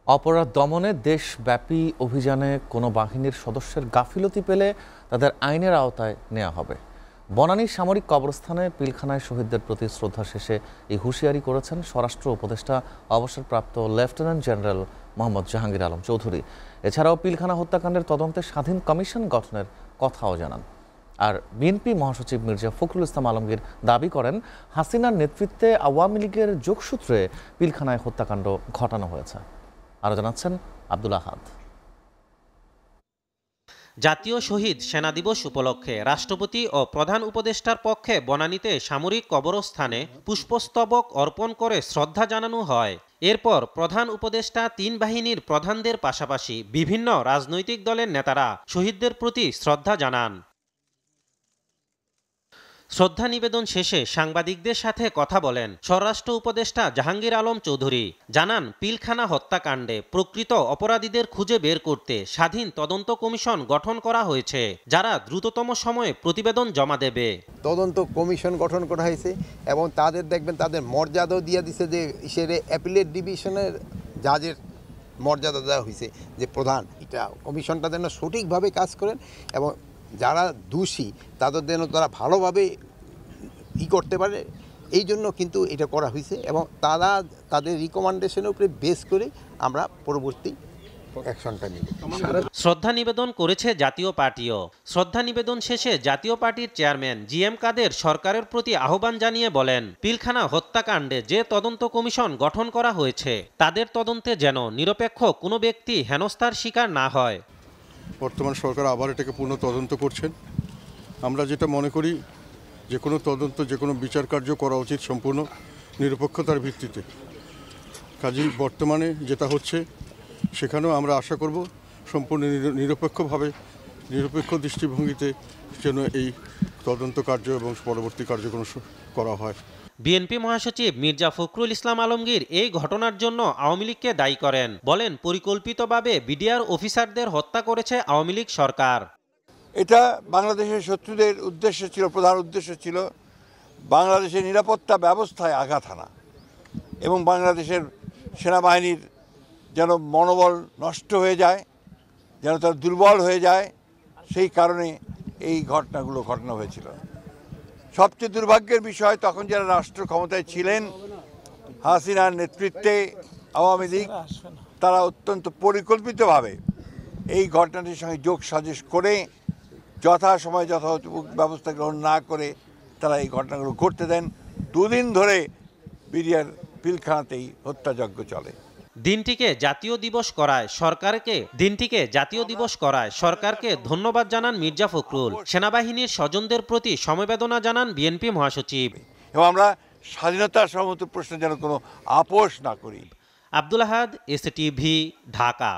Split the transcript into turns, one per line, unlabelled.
অপরাধ দমনে দেশব্যাপী অভিযানে কোনো বাহিনীর সদস্যের গাফিলতি পেলে তাদের আইনের আওতায় নেওয়া হবে। বনানীর সামরিক কবরস্থানে পিলখানায় শহীদদের প্রতি শ্রদ্ধা শেষে এই হুঁশিয়ারি করেছেন স্বরাষ্ট্র উপদেষ্টা অবসরপ্রাপ্ত লেফটেন্যান্ট জেনারেল মোহাম্মদ জাহাঙ্গীর আলম চৌধুরী। এছাড়াও পিলখানা হত্যাকাণ্ডের তদন্তে স্বাধীন কমিশন গঠনের কথাও জানান। আর বিএনপি মহাসচিব মির্জা ফখরুল ইসলাম আলমগীর দাবি করেন, হাসিনার নেতৃত্বে আওয়ামী লীগের যোগসূত্রে পিলখানায় হত্যাকাণ্ড ঘটানো হয়েছে। আরো জানাচ্ছেন আব্দুল আহাদ।
জাতীয় শহীদ সেনা দিবস উপলক্ষে রাষ্ট্রপতি ও প্রধান উপদেষ্টার পক্ষে বনানীতে সামরিক কবরস্থানে পুষ্পস্তবক অর্পণ করে শ্রদ্ধা জানানো হয়। এরপর প্রধান উপদেষ্টা তিন বাহিনীর প্রধানদের পাশাপাশি বিভিন্ন রাজনৈতিক দলের নেতারা শহীদদের প্রতি শ্রদ্ধা জানান। শ্রদ্ধা নিবেদন শেষে সাংবাদিকদের সাথে কথা বলেন স্বরাষ্ট্র উপদেষ্টা জাহাঙ্গীর আলম চৌধুরী। জানান, পিলখানা হত্যাকাণ্ডে প্রকৃত অপরাধীদের খুঁজে বের করতে স্বাধীন তদন্ত কমিশন গঠন করা হয়েছে, যারা দ্রুততম সময়ে প্রতিবেদন জমা দেবে।
তদন্ত কমিশন গঠন করা হয়েছে এবং তাদের দেখবেন তাদের মর্যাদাও দিয়ে দিছে, যে ইসেরে অ্যাপিলেট ডিভিশনের জাজের মর্যাদা দেওয়া হয়েছে, যে প্রধান এটা কমিশনটা যেন সঠিকভাবে কাজ করেন এবং যারা দোষী তাদের যেন তারা ভালোভাবে করতে পারে, এই জন্য কিন্তু এটা করা হয়েছে এবং তারা তাদের রিকমেন্ডেশনের উপরে বেস করে আমরা পরবর্তী অ্যাকশনটা নিব।
শ্রদ্ধা নিবেদন করেছে জাতীয় পার্টিও। শ্রদ্ধা নিবেদন শেষে জাতীয় পার্টির চেয়ারম্যান জিএম কাদের সরকারের প্রতি আহ্বান জানিয়ে বলেন, পিলখানা হত্যাকাণ্ডে যে তদন্ত কমিশন গঠন করা হয়েছে তাদের তদন্তে যেন নিরপেক্ষ কোনো ব্যক্তি হেনস্থার শিকার না হয়।
বর্তমান সরকার আবার এটাকে পুনঃ তদন্ত করছেন। আমরা যেটা মনে করি, যে কোনো তদন্ত, যে কোনো বিচার কার্য করা উচিত সম্পূর্ণ নিরপেক্ষতার ভিত্তিতে। কাজেই বর্তমানে যেটা হচ্ছে সেখানেও আমরা আশা করব সম্পূর্ণ নিরপেক্ষভাবে, নিরপেক্ষ দৃষ্টিভঙ্গিতে যেন এই তদন্ত কার্য এবং পরবর্তী কার্যক্রম করা হয়।
বিএনপি মহাসচিব মির্জা ফখরুল ইসলাম আলমগীর এই ঘটনার জন্য আওয়ামী লীগকে দায়ী করেন। বলেন, পরিকল্পিতভাবে বিডিআর অফিসারদের হত্যা করেছে আওয়ামী লীগ সরকার।
এটা বাংলাদেশের শত্রুদের উদ্দেশ্য ছিল, প্রধান উদ্দেশ্য ছিল বাংলাদেশের নিরাপত্তা ব্যবস্থায় আঘাত হানা এবং বাংলাদেশের সেনাবাহিনীর যেন মনোবল নষ্ট হয়ে যায়, যেন তারা দুর্বল হয়ে যায়, সেই কারণে এই ঘটনা হয়েছিল। সবচেয়ে দুর্ভাগ্যের বিষয়, তখন যারা রাষ্ট্র ক্ষমতায় ছিলেন হাসিনার নেতৃত্বে আওয়ামী লীগ, তারা অত্যন্ত পরিকল্পিতভাবে এই ঘটনাটির সঙ্গে যোগ সাজশ করে যথাসময়ে যথাযথ ব্যবস্থা গ্রহণ না করে তারা এই ঘটনাগুলো ঘটতে দেন। দুদিন ধরে বিডিআর পিলখানাতেই হত্যাযজ্ঞ চলে।
দিনটিকে জাতীয় দিবস করায় সরকারকে ধন্যবাদ জানান মির্জা ফখরুল। সেনাবাহিনীর স্বজনদের প্রতি সমবেদনা জানান বিএনপি মহাসচিব।
এবং আমরা স্বাধীনতার সমস্ত প্রশ্নে যেন কোনো আপোষ না করি।
আব্দুল আহাদ, এসটিভি, ঢাকা।